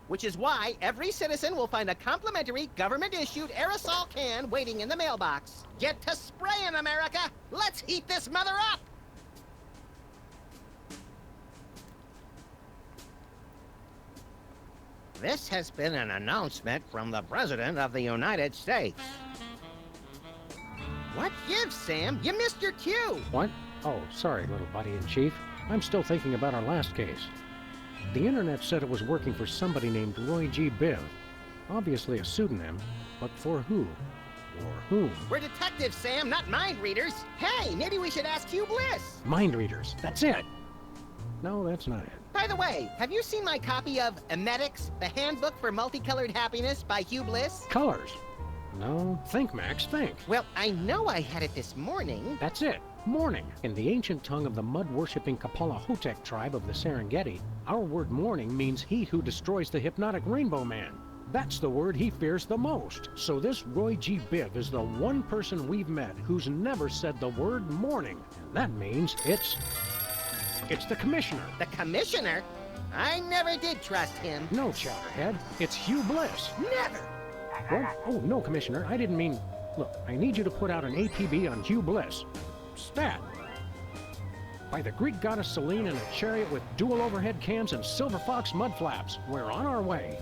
which is why every citizen will find a complimentary government-issued aerosol can waiting in the mailbox. Get to spraying, America! Let's heat this mother up! This has been an announcement from the President of the United States. What gives, Sam? You missed your cue! What? Oh, sorry, little buddy-in-chief. I'm still thinking about our last case. The internet said it was working for somebody named Roy G. Biv. Obviously a pseudonym, but for who? Or whom? We're detectives, Sam, not mind readers. Hey, maybe we should ask Hugh Bliss. Mind readers. That's it. No, that's not it. By the way, have you seen my copy of Emetics, the Handbook for Multicolored Happiness by Hugh Bliss? Colors. No, think, Max, think. Well, I know I had it this morning. That's it. Morning. In the ancient tongue of the mud-worshipping Kapalahotep tribe of the Serengeti, our word morning means he who destroys the hypnotic Rainbow Man. That's the word he fears the most. So this Roy G. Biv is the one person we've met who's never said the word morning. And that means it's the Commissioner. The Commissioner? I never did trust him. No, Chowderhead. It's Hugh Bliss. Never! What? Oh, no, Commissioner. I didn't mean... Look, I need you to put out an APB on Hugh Bliss. Stat. By the Greek goddess Selene in a chariot with dual overhead cams and silver fox mud flaps. We're on our way.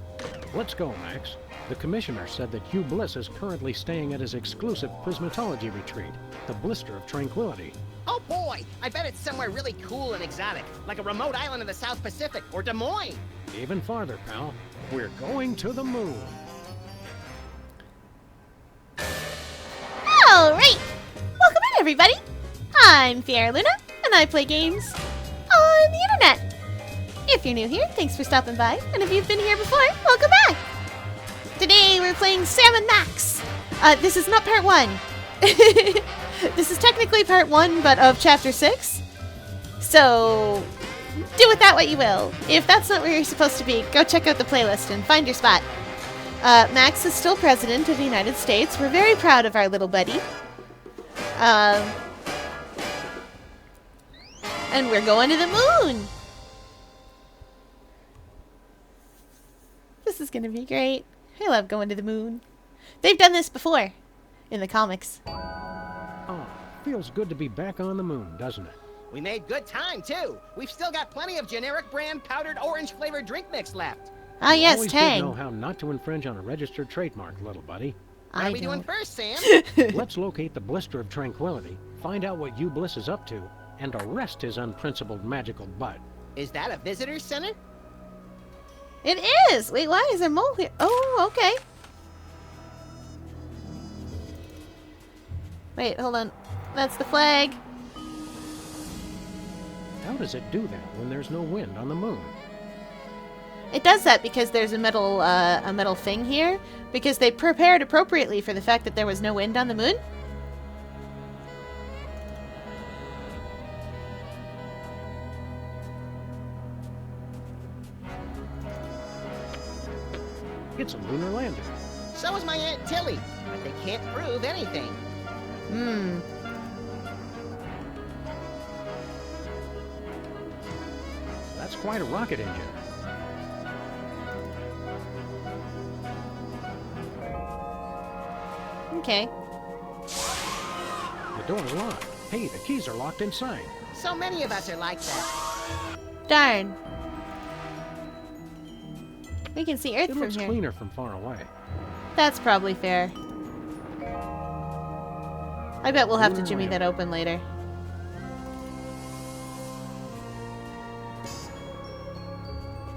Let's go, Max. The Commissioner said that Hugh Bliss is currently staying at his exclusive prismatology retreat, the Blister of Tranquility. Oh boy, I bet it's somewhere really cool and exotic, like a remote island in the South Pacific or Des Moines. Even farther, pal. We're going to the moon. Alright! Welcome in, everybody! I'm Fiera Luna, and I play games on the internet. If you're new here, thanks for stopping by, and if you've been here before, welcome back! Today we're playing Sam and Max. This is not part 1. This is technically part 1, but of chapter 6. So, do with that what you will. If that's not where you're supposed to be, go check out the playlist and find your spot. Max is still President of the United States. We're very proud of our little buddy. And we're going to the moon! This is gonna be great. I love going to the moon. They've done this before, in the comics. Oh, feels good to be back on the moon, doesn't it? We made good time, too. We've still got plenty of generic brand powdered orange-flavored drink mix left. Ah, yes, Always Tang. did know how not to infringe on a registered trademark, little buddy. What are we doing first, Sam? Let's locate the Blister of Tranquility, find out what Hugh Bliss is up to, and arrest his unprincipled magical butt. Is that a visitor center? It is! Wait, why is there mole here? Oh, okay. Wait, hold on. That's the flag. How does it do that when there's no wind on the moon? It does that because there's a metal thing here, because they prepared appropriately for the fact that there was no wind on the moon. It's a lunar landing. So is my Aunt Tilly, but they can't prove anything. That's quite a rocket engine. Okay. The door's locked. Hey, the keys are locked inside. So many of us are like that. Darn. We can see Earth It from looks here. cleaner from far away. That's probably fair. I bet we'll have to Lunar jimmy that landing. open later.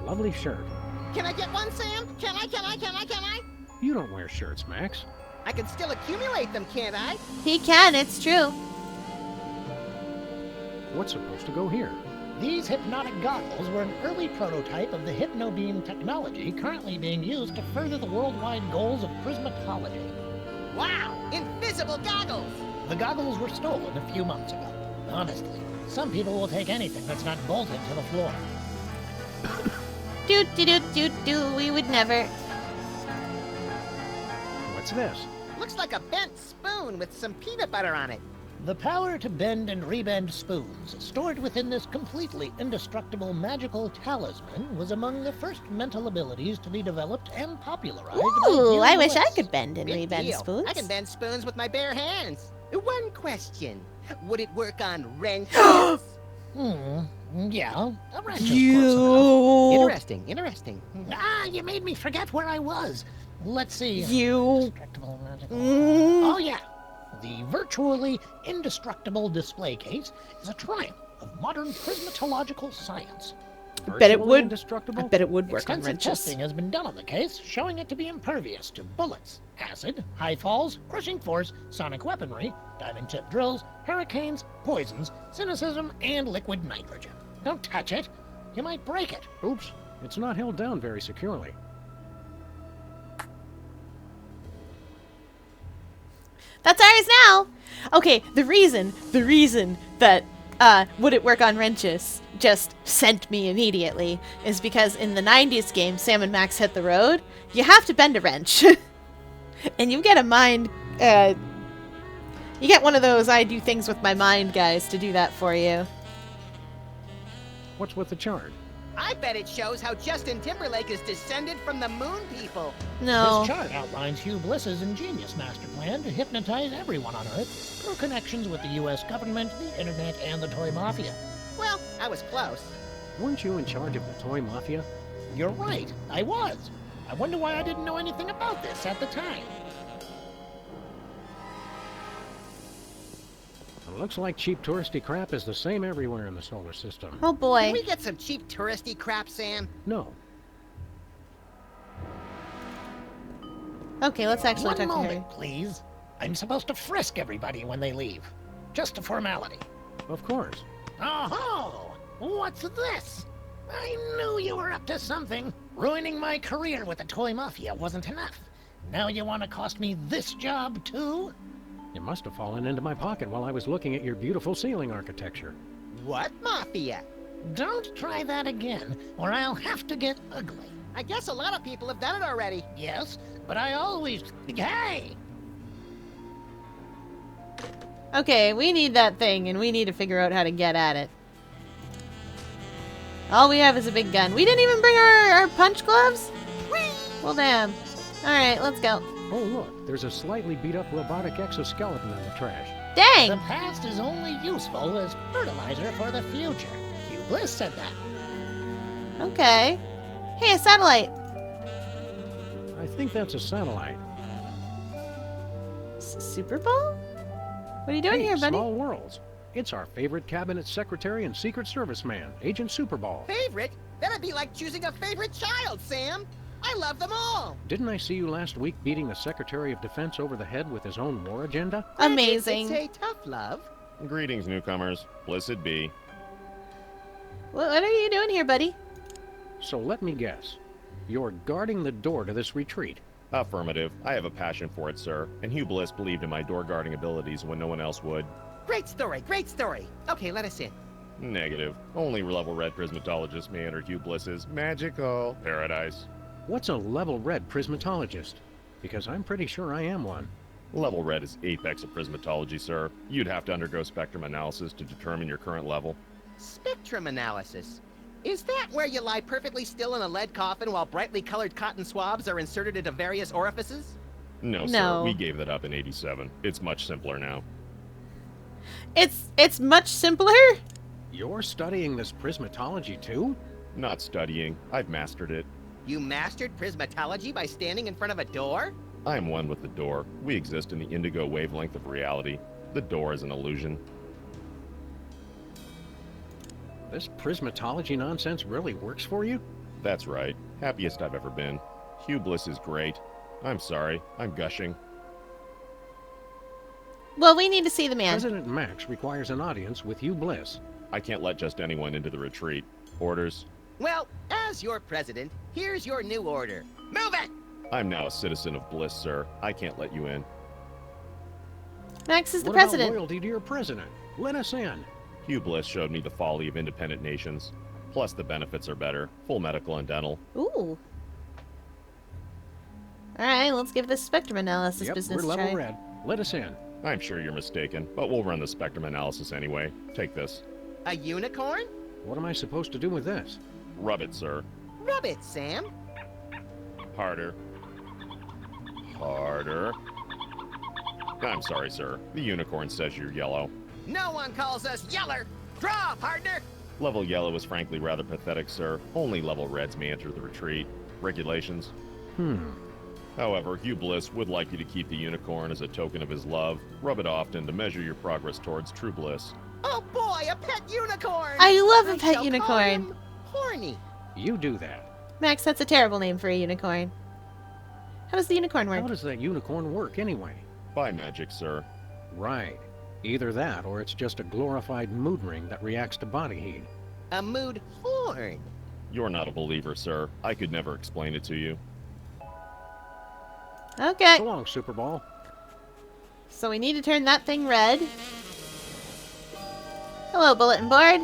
Lovely shirt. Can I get one, Sam? Can I? You don't wear shirts, Max. I can still accumulate them, can't I? He can, it's true. What's supposed to go here? These hypnotic goggles were an early prototype of the hypnobeam technology currently being used to further the worldwide goals of prismatology. Wow! Invisible goggles! The goggles were stolen a few months ago. Honestly, some people will take anything that's not bolted to the floor. Do, we would never. What's this? Looks like a bent spoon with some peanut butter on it. The power to bend and rebend spoons, stored within this completely indestructible magical talisman, was among the first mental abilities to be developed and popularized by Ooh, Hugh I wish I Bliss. could bend and Big rebend deal. spoons. I can bend spoons with my bare hands. One question. Would it work on wrenches? Yeah, a wrench is close enough. Interesting, interesting. Ah, you made me forget where I was. Let's see. You. Indestructible magical... Mm. Oh, yeah. The virtually indestructible display case is a triumph of modern prismatological science. Bet it Virtually would. indestructible? I bet it would work on Extensive wrenches. testing has been done on the case, showing it to be impervious to bullets, acid, high falls, crushing force, sonic weaponry, diamond tip drills, hurricanes, poisons, cynicism, and liquid nitrogen. Don't touch it. You might break it. Oops, it's not held down very securely. That's ours now. Okay, the reason that Would It Work on Wrenches just sent me immediately is because in the 90s game, Sam and Max Hit the Road, you have to bend a wrench. And you get a mind, you get one of those I do things with my mind guys to do that for you. What's with the chart? I bet it shows how Justin Timberlake is descended from the moon people. No. This chart outlines Hugh Bliss's ingenious master plan to hypnotize everyone on Earth through connections with the U.S. government, the internet, and the toy mafia. Well, I was close. Weren't you in charge of the toy mafia? You're right, I was. I wonder why I didn't know anything about this at the time. It looks like cheap touristy crap is the same everywhere in the solar system. Oh boy. Can we get some cheap touristy crap, Sam? No. Okay, let's actually One talk to her. moment, please. I'm supposed to frisk everybody when they leave. Just a formality. Of course. Oh, what's this? I knew you were up to something. Ruining my career with the toy mafia wasn't enough. Now you want to cost me this job, too? It must have fallen into my pocket while I was looking at your beautiful ceiling architecture. What mafia? Don't try that again, or I'll have to get ugly. I guess a lot of people have done it already. Yes, but I always... Hey! Okay, we need that thing, and we need to figure out how to get at it. All we have is a big gun. We didn't even bring our punch gloves? Whee! Well, damn. Alright, let's go. Oh, look, there's a slightly beat-up robotic exoskeleton in the trash. The Dang! past is only useful as fertilizer for the future. Hugh Bliss said that. Okay. Hey, a satellite. I think that's a satellite. Super Bowl? What are you doing Hey, here, buddy? Small Worlds. It's our favorite cabinet secretary and Secret Service man, Agent Superball. Favorite? That'd be like choosing a favorite child, Sam. I love them all. Didn't I see you last week beating the Secretary of Defense over the head with his own war agenda? Amazing. It's a tough love. Greetings, newcomers. Blessed be. What are you doing here, buddy? So let me guess. You're guarding the door to this retreat. Affirmative. I have a passion for it, sir, and Hugh Bliss believed in my door guarding abilities when no one else would. Great story, great story. Okay, let us in. Negative. Only level red prismatologists may enter Hugh Bliss's magical paradise. What's a level red prismatologist? Because I'm pretty sure I am one. Level red is apex of prismatology, sir. You'd have to undergo spectrum analysis to determine your current level. Spectrum analysis. Is that where you lie perfectly still in a lead coffin while brightly colored cotton swabs are inserted into various orifices? No, No. sir. We gave that up in '87. It's much simpler now. It's much simpler? You're studying this prismatology too? Not studying. I've mastered it. You mastered prismatology by standing in front of a door? I am one with the door. We exist in the indigo wavelength of reality. The door is an illusion. This prismatology nonsense really works for you? That's right. Happiest I've ever been. Hugh Bliss is great. I'm sorry. I'm gushing. Well, we need to see the man. President Max requires an audience with Hugh Bliss. I can't let just anyone into the retreat. Orders? Well, as your president, here's your new order. Move it! I'm now a citizen of Bliss, sir. I can't let you in. Max is the What about president. loyalty to your president? Let us in. Hugh Bliss showed me the folly of independent nations. Plus, the benefits are better. Full medical and dental. Ooh. Alright, let's give this spectrum analysis Yep, business we're a level try. red. Let us in. I'm sure you're mistaken, but we'll run the spectrum analysis anyway. Take this. A unicorn? What am I supposed to do with this? Rub it, sir. Rub it, Sam. Harder. Harder. I'm sorry, sir. The unicorn says you're yellow. No one calls us yeller. Draw, partner. Level yellow is frankly rather pathetic, sir. Only level reds may enter the retreat. Regulations. However, Hugh Bliss would like you to keep the unicorn as a token of his love. Rub it often to measure your progress towards true bliss. Oh boy, a pet unicorn. I love a I pet shall unicorn. call him Horny. You do that. Max, that's a terrible name for a unicorn. How does the unicorn How work? does that unicorn work anyway? By magic, sir. Right. Either that, or it's just a glorified mood ring that reacts to body heat. A mood horn. You're not a believer, sir. I could never explain it to you. Okay, So long, Super Ball. so we need to turn that thing red. Hello, bulletin board.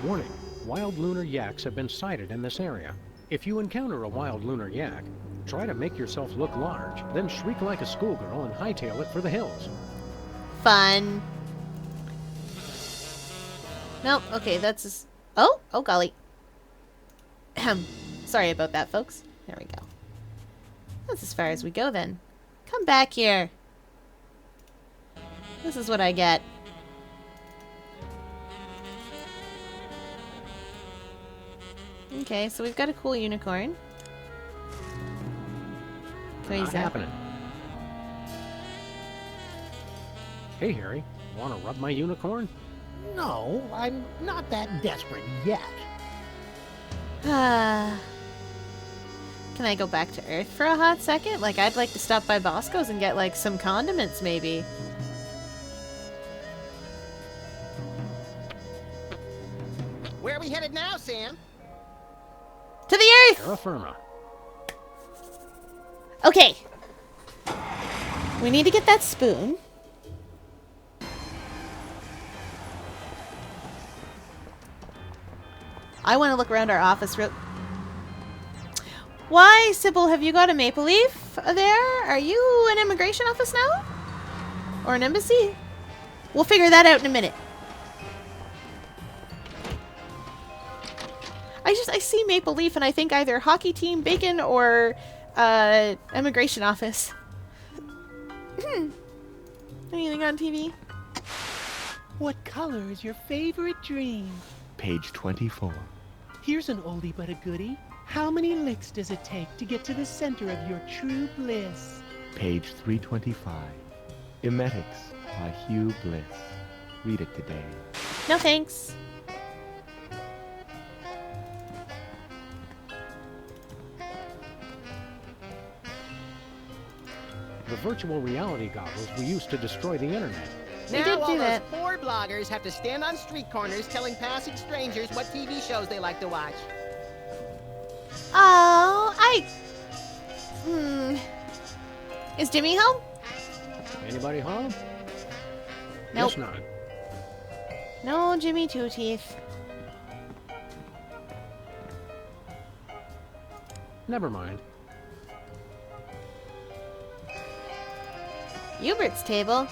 Warning. Wild lunar yaks have been sighted in this area. If you encounter a wild lunar yak, try to make yourself look large, then shriek like a schoolgirl and hightail it for the hills. Fun. Nope, okay, that's... Oh golly. Ahem. Sorry about that, folks. There we go. That's as far as we go, then. Come back here. This is what I get. Okay, so we've got a cool unicorn. What is Not that? happening. Hey, Harry. Want to rub my unicorn? No, I'm not that desperate yet. Can I go back to Earth for a hot second? Like, I'd like to stop by Bosco's and get, like, some condiments, maybe. Where are we headed now, Sam? To the Earth! Terra firma. Okay. We need to get that spoon. I want to look around our office real... Why, Sybil, have you got a maple leaf there? Are you an immigration office now? Or an embassy? We'll figure that out in a minute. I see maple leaf and I think either hockey team, bacon, or immigration office. Anything on TV? What color is your favorite dream? Page 24. Here's an oldie but a goodie. How many licks does it take to get to the center of your true bliss? Page 325. Emetics by Hugh Bliss. Read it today. No thanks. The virtual reality goggles we used to destroy the internet. We Now did all do those that. poor bloggers have to stand on street corners telling passing strangers what TV shows they like to watch. Oh, Is Jimmy home? Anybody home? Nope. Guess not. No, Jimmy Two Teeth. Never mind. Hubert's table.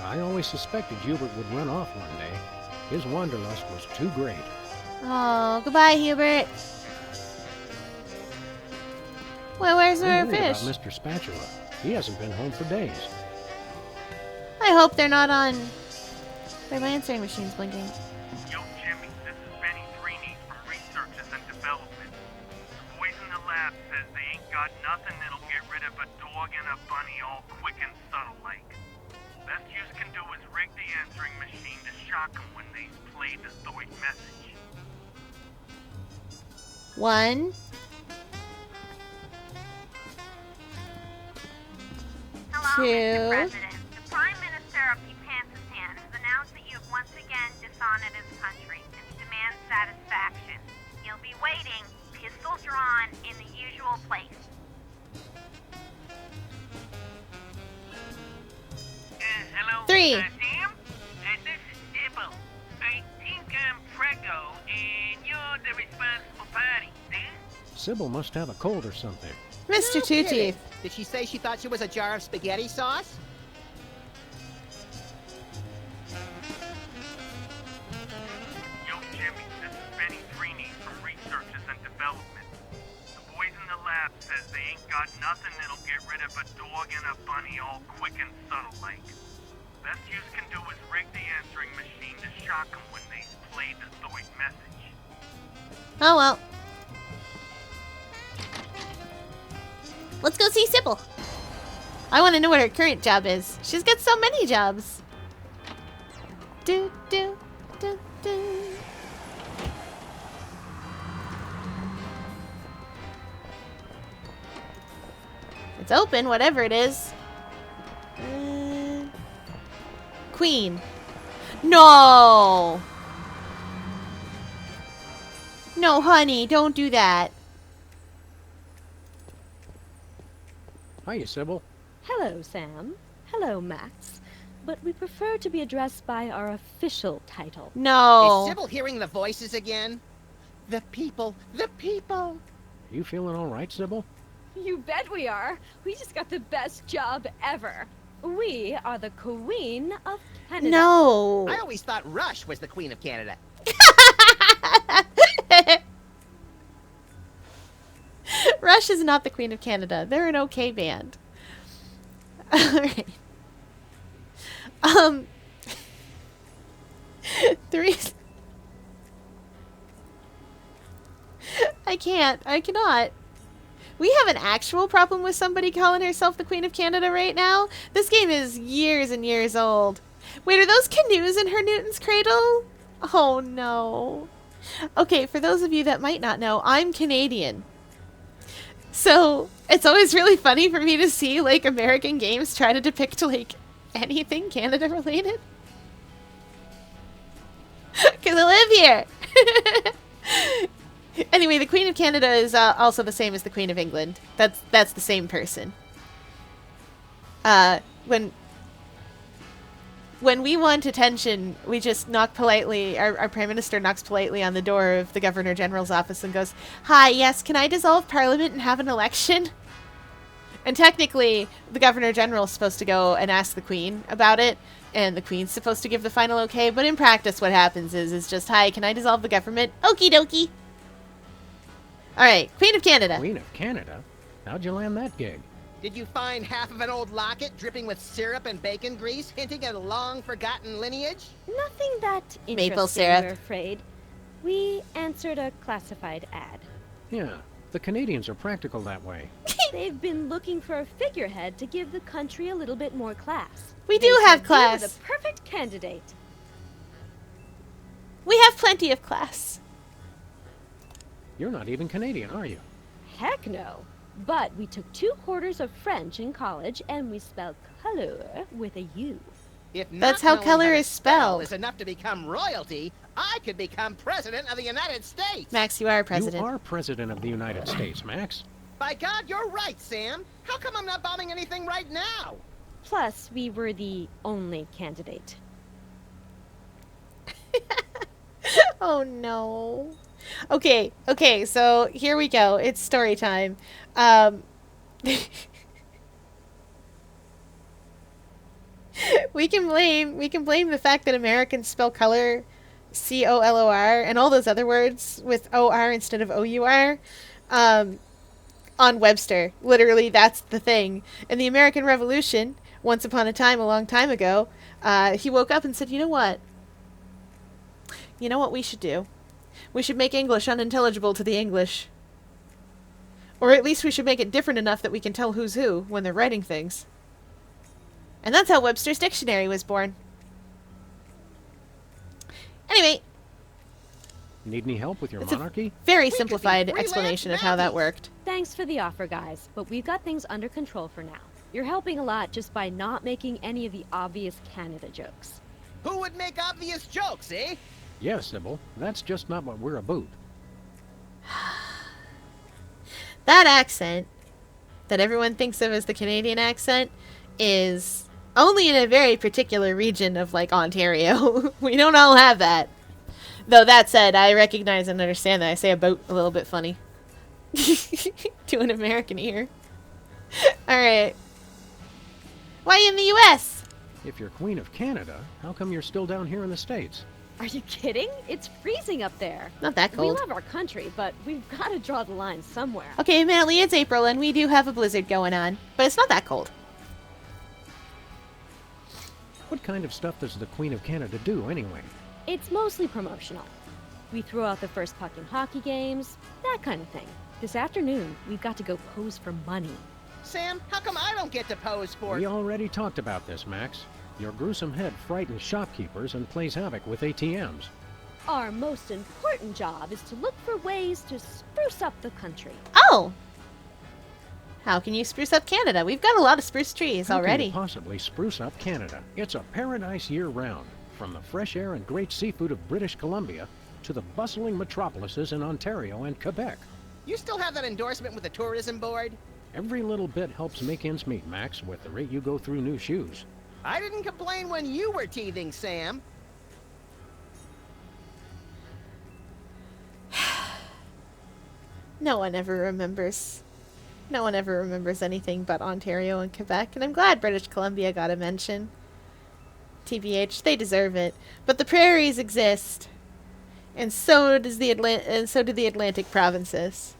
I always suspected Hubert would run off one day. His wanderlust was too great. Oh, goodbye, Hubert. Well, where's our I'm worried fish? about Mr. Spatula. He hasn't been home for days. I hope they're not on... Wait, my answering machine's blinking. Yo, Jimmy, this is Benny Greeny from Researches and Development. The boys in the lab says they ain't got nothing that'll get rid of a dog and a bunny all quick and subtle like. Best you can do is rig the answering machine to shock them when they play the Thoit message. 1. Hello, Two. Mr. President. The Prime Minister of Japan has announced that you have once again dishonored his country and demands satisfaction. He'll be waiting, pistol drawn, in the usual place. Hello, 3. Sam? This is Sybil. I think I'm Prego, and you're the responsible party, see? Sybil must have a cold or something. Mr. No Two kidding. Teeth. Did she say she thought she was a jar of spaghetti sauce? got nothing that'll get rid of a dog and a bunny all quick and subtle like. Best you can do is rig the answering machine to shock them when they play the story message. Oh well. Let's go see Sybil. I want to know what her current job is. She's got so many jobs. Do, do, do, do. It's open, whatever it is. Queen. No! No, honey, don't do that. Hiya, Sybil. Hello, Sam. Hello, Max. But we prefer to be addressed by our official title. No. Is Sybil hearing the voices again? The people, the people. You feeling all right, Sybil? You bet we are. We just got the best job ever. We are the Queen of Canada. No. I always thought Rush was the Queen of Canada. Rush is not the Queen of Canada. They're an okay band. Alright. The reason... I can't. I cannot. We have an actual problem with somebody calling herself the Queen of Canada right now. This game is years and years old. Wait, are those canoes in her Newton's Cradle? Oh, no. Okay, for those of you that might not know, I'm Canadian. So, it's always really funny for me to see, like, American games try to depict, like, anything Canada-related. Because I live here! Anyway, the Queen of Canada is also the same as the Queen of England. That's the same person. When we want attention, we just knock politely, our Prime Minister knocks politely on the door of the Governor General's office and goes, "Hi, yes, can I dissolve Parliament and have an election?" And technically, the Governor General is supposed to go and ask the Queen about it, and the Queen's supposed to give the final okay, but in practice what happens is just, "Hi, can I dissolve the government?" Okie dokie. Alright, Queen of Canada. Queen of Canada? How'd you land that gig? Did you find half of an old locket dripping with syrup and bacon grease, hinting at a long-forgotten lineage? Nothing that interesting, Maple syrup. we're afraid. We answered a classified ad. Yeah, the Canadians are practical that way. They've been looking for a figurehead to give the country a little bit more class. We They do said have you class. were the perfect candidate. We have plenty of class. You're not even Canadian, are you? Heck no. But we took 2 quarters of French in college, and we spelled color with a U. If not That's how knowing color to is spell spelled. is enough to become royalty, I could become president of the United States. Max, you are president. You are president of the United States, Max. By God, you're right, Sam. How come I'm not bombing anything right now? Plus, we were the only candidate. Oh no. Okay, so here we go. It's story time. We can blame the fact that Americans spell color C-O-L-O-R and all those other words with O-R instead of O-U-R on Webster. Literally, that's the thing. In the American Revolution, once upon a time, a long time ago, he woke up and said, you know what? You know what we should do? We should make English unintelligible to the English. Or at least we should make it different enough that we can tell who's who when they're writing things. And that's how Webster's Dictionary was born. Anyway, Need any help with your It's a monarchy? very We could be simplified freelance explanation of how that Maggies. worked. Thanks for the offer, guys, but we've got things under control for now. You're helping a lot just by not making any of the obvious Canada jokes. Who would make obvious jokes, eh? Yes, Sybil. That's just not what we're about. That accent that everyone thinks of as the Canadian accent is only in a very particular region of, like, Ontario. We don't all have that. Though that said, I recognize and understand that I say about a little bit funny. To an American ear. Alright. Why in the US? If you're Queen of Canada, how come you're still down here in the States? Are you kidding? It's freezing up there. Not that We cold. love our country, but we've got to draw the line somewhere. Okay, admittedly, it's April, and we do have a blizzard going on. But it's not that cold. What kind of stuff does the Queen of Canada do, anyway? It's mostly promotional. We throw out the first puck in hockey games, that kind of thing. This afternoon, we've got to go pose for money. Sam, how come I don't get to pose for... We already talked about this, Max. Your gruesome head frightens shopkeepers and plays havoc with ATMs. Our most important job is to look for ways to spruce up the country. Oh! How can you spruce up Canada? We've got a lot of spruce trees How already. can you possibly spruce up Canada? It's a paradise year-round, from the fresh air and great seafood of British Columbia to the bustling metropolises in Ontario and Quebec. You still have that endorsement with the tourism board? Every little bit helps make ends meet, Max, with the rate you go through new shoes. I didn't complain when you were teething, Sam. No one ever remembers. No one ever remembers anything but Ontario and Quebec, and I'm glad British Columbia got a mention. TBH, they deserve it. But the prairies exist, and so do the Atlantic provinces.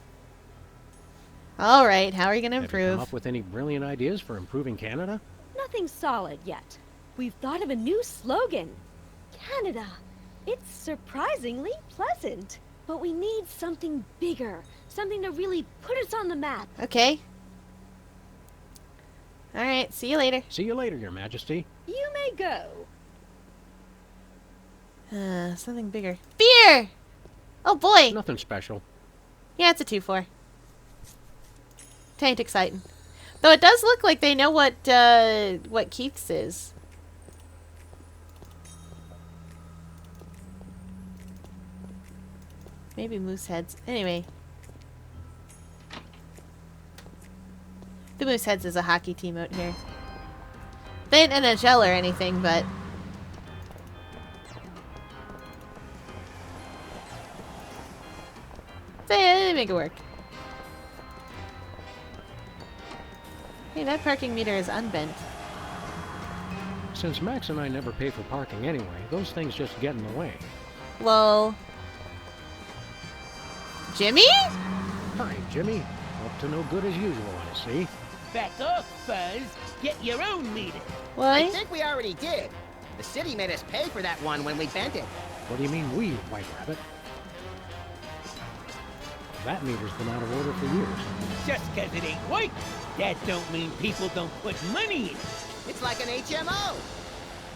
All right, how are you going to Have you improve? come up with any brilliant ideas for improving Canada? Nothing solid yet. We've thought of a new slogan. Canada. It's surprisingly pleasant. But we need something bigger. Something to really put us on the map. Okay. All right, see you later. See you later, Your Majesty. You may go. Something bigger. Beer! Oh boy! Nothing special. Yeah, it's a 2-4. Tain't exciting. Though it does look like they know what Keith's is. Maybe moose heads. Anyway. The moose heads is a hockey team out here. They ain't NHL or anything, but... They make it work. Hey, that parking meter is unbent. Since Max and I never pay for parking anyway, those things just get in the way. Lol. Jimmy? Hi, Jimmy. Up to no good as usual, I see. Back off, Fuzz. Get your own meter. I What? think we already did. The city made us pay for that one when we bent it. What do you mean we, White Rabbit? That meter's been out of order for years. Just 'cause it ain't white, that don't mean people don't put money in it. It's like an HMO.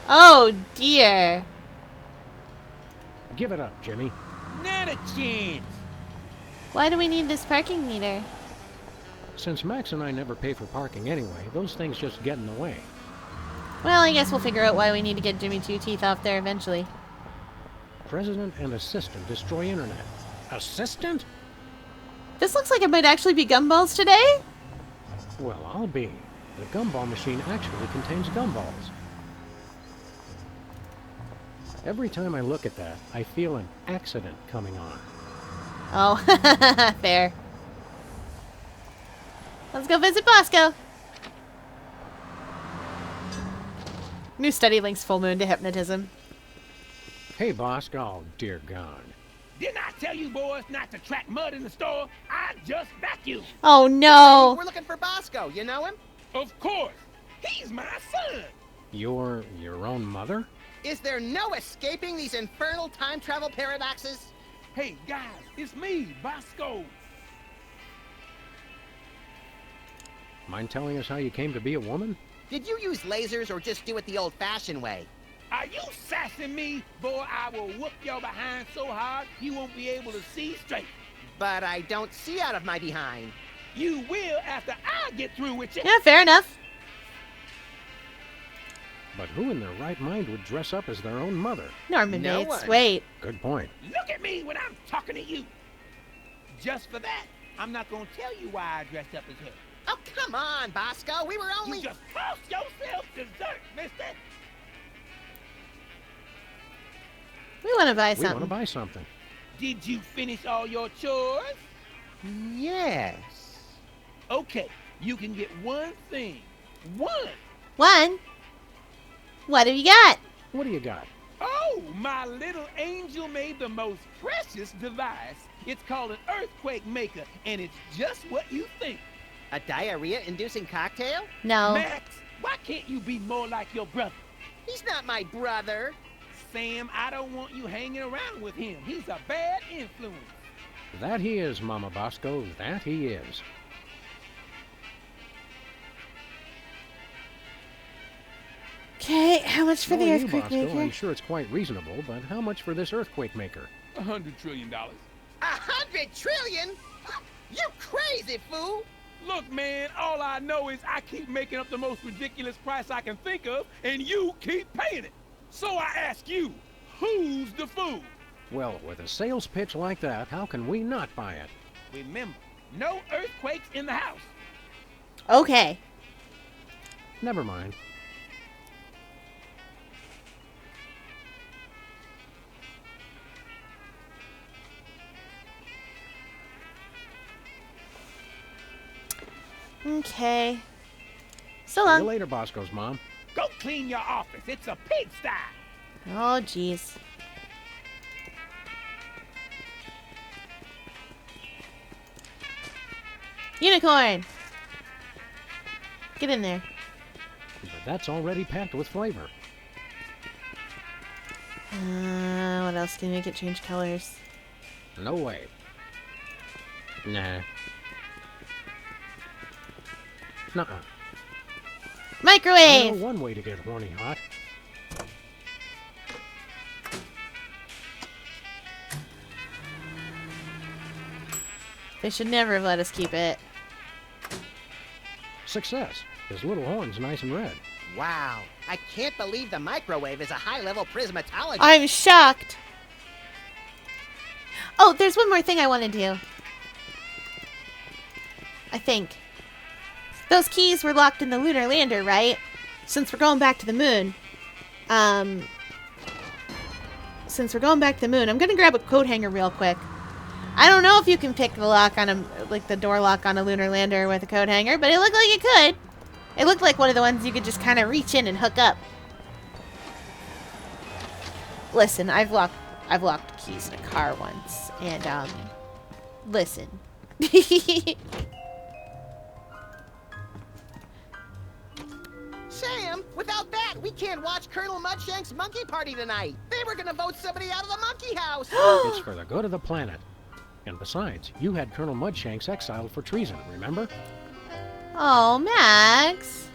Oh dear. Give it up, Jimmy. Not a chance. Why do we need this parking meter? Since Max and I never pay for parking anyway, those things just get in the way. Well, I guess we'll figure out why we need to get Jimmy Two Teeth off there eventually. President and assistant destroy internet. Assistant? This looks like it might actually be Gumballs today. Well, I'll be. The gumball machine actually contains gumballs. Every time I look at that, I feel an accident coming on. Oh, fair. Let's go visit Bosco. New study links full moon to hypnotism. Hey, Bosk. Oh, dear God. Didn't I tell you boys not to track mud in the store? I just vacuumed. Oh no. We're looking for Bosco. You know him? Of course. He's my son. Your own mother? Is there no escaping these infernal time travel paradoxes? Hey, guys, it's me, Bosco. Mind telling us how you came to be a woman? Did you use lasers or just do it the old-fashioned way? Are you sassing me? Boy, I will whoop your behind so hard you won't be able to see straight. But I don't see out of my behind. You will after I get through with you. Yeah, fair enough. But who in their right mind would dress up as their own mother? Norman No mates. one. Wait. Good point. Look at me when I'm talking to you. Just for that, I'm not going to tell you why I dressed up as her. Oh, come on, Bosco. We were only... You just cost yourself dessert, mister. We want to buy We want to something. buy something. Did you finish all your chores? Yes. Okay, you can get one thing. One. One. What have you got? What do you got? Oh, Oh, my little angel made the most precious device. It's called an earthquake maker, and it's just what you think. A diarrhea-inducing cocktail? No. Max, why can't you be more like your brother? He's not my brother. Sam, I don't want you hanging around with him. He's a bad influence. That he is, Mama Bosco, that he is. Okay, how much for the Knowing you, earthquake Bosco, maker? I'm sure it's quite reasonable, but how much for this earthquake maker? $100 trillion. 100 trillion? You crazy fool! Look, man, all I know is I keep making up the most ridiculous price I can think of, and you keep paying it. So I ask you, who's the fool? Well, with a sales pitch like that, how can we not buy it? Remember, no earthquakes in the house. Okay. Never mind. Okay. So See you long. later, Bosco's mom. Go clean your office. It's a pigsty. Oh, jeez. Unicorn! Get in there. But that's already packed with flavor. What else can make it change colors? No way. Nah. Nuh-uh. I Microwave! know one way to get horny hot. They should never have let us keep it. Success. His little horn's nice and red. Wow, I can't believe the microwave is a high-level prismatologist. I'm shocked. Oh, there's one more thing I want to do. I think. Those keys were locked in the lunar lander, right? Since we're going back to the moon. I'm gonna grab a coat hanger real quick. I don't know if you can pick the lock on a, like the door lock on a lunar lander with a coat hanger, but it looked like it could. It looked like one of the ones you could just kind of reach in and hook up. Listen, I've locked keys in a car once, and listen. Sam, without that, we can't watch Colonel Mudshank's monkey party tonight. They were gonna vote somebody out of the monkey house. It's for the good of the planet. And besides, you had Colonel Mudshanks exiled for treason, remember? Oh, Max.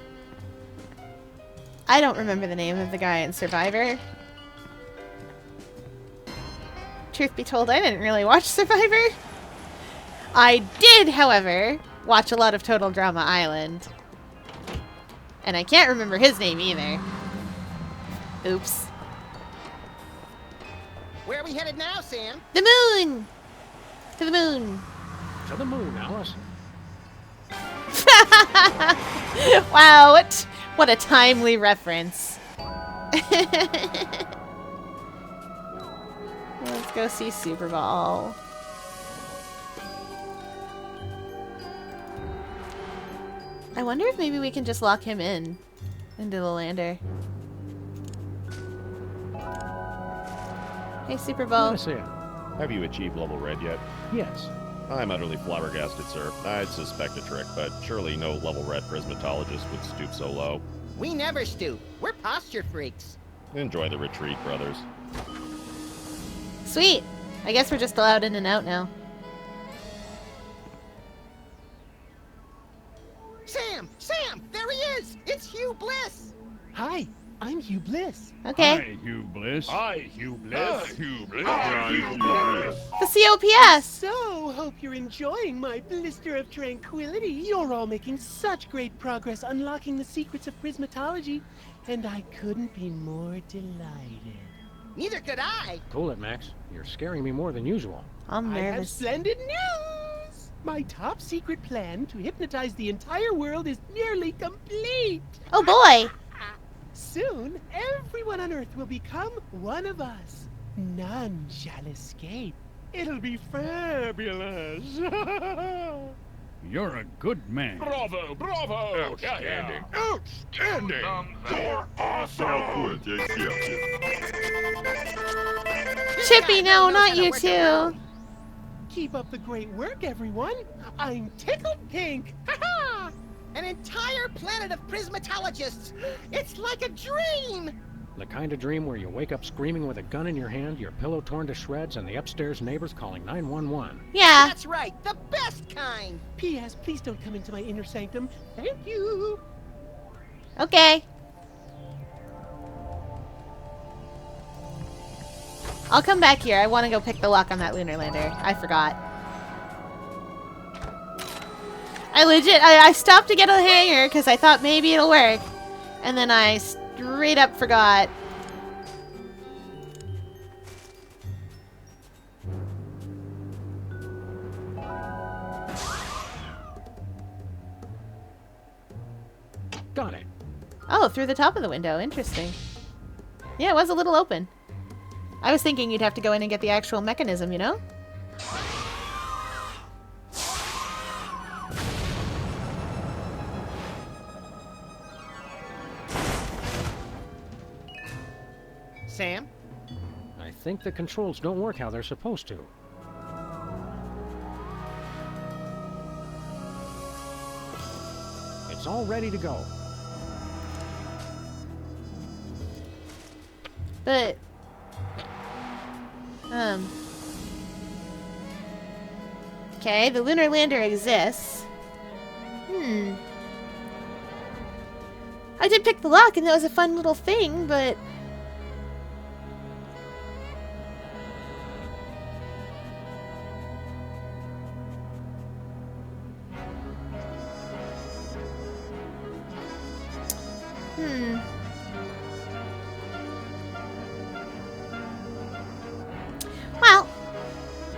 I don't remember the name of the guy in Survivor. Truth be told, I didn't really watch Survivor. I did, however, watch a lot of Total Drama Island. And I can't remember his name either. Oops. Where are we headed now, Sam? The moon! To the moon. To the moon, Alice. Wow, what a timely reference. Let's go see Super Bowl. I wonder if maybe we can just lock him into the lander. Hey, Super Bowl. Let us in. Have you achieved level red yet? Yes. I'm utterly flabbergasted, sir. I'd suspect a trick, but surely no level red prismatologist would stoop so low. We never stoop. We're posture freaks. Enjoy the retreat, brothers. Sweet. I guess we're just allowed in and out now. Sam, there he is. It's Hugh Bliss. Hi, I'm Hugh Bliss. Okay. Hugh Bliss. Hi, Hugh Bliss. Hugh Bliss. Hugh Bliss. The COPS. So, hope you're enjoying my blister of tranquility. You're all making such great progress unlocking the secrets of prismatology, and I couldn't be more delighted. Neither could I. Cool it, Max. You're scaring me more than usual. I'm I have nervous. splendid news! My top secret plan to hypnotize the entire world is nearly complete! Oh boy. Soon, everyone on Earth will become one of us. None shall escape. It'll be fabulous. You're a good man. Bravo, bravo! Outstanding! Outstanding! You're awesome! Chippy, no, not you too. Keep up the great work, everyone. I'm tickled pink. Ha-ha! An entire planet of prismatologists. It's like a dream. The kind of dream where you wake up screaming with a gun in your hand, your pillow torn to shreds, and the upstairs neighbors calling 911. Yeah. That's right, the best kind. P.S. Please don't come into my inner sanctum. Thank you. Okay. I'll come back here. I want to go pick the lock on that lunar lander. I forgot. I stopped to get a hanger because I thought maybe it'll work. And then I straight up forgot. Got it. Oh, through the top of the window. Interesting. Yeah, it was a little open. I was thinking you'd have to go in and get the actual mechanism, you know? Sam? I think the controls don't work how they're supposed to. It's all ready to go. But... Okay, the lunar lander exists. I did pick the lock and that was a fun little thing, but... Well,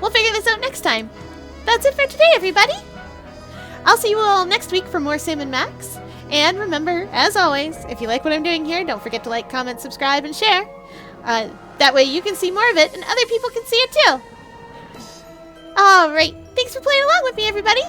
we'll figure this out next time. That's it for today, everybody. I'll see you all next week for more Sam and Max. And remember, as always, if you like what I'm doing here, don't forget to like, comment, subscribe, and share. That way you can see more of it and other people can see it too. Alright, thanks for playing along with me, everybody.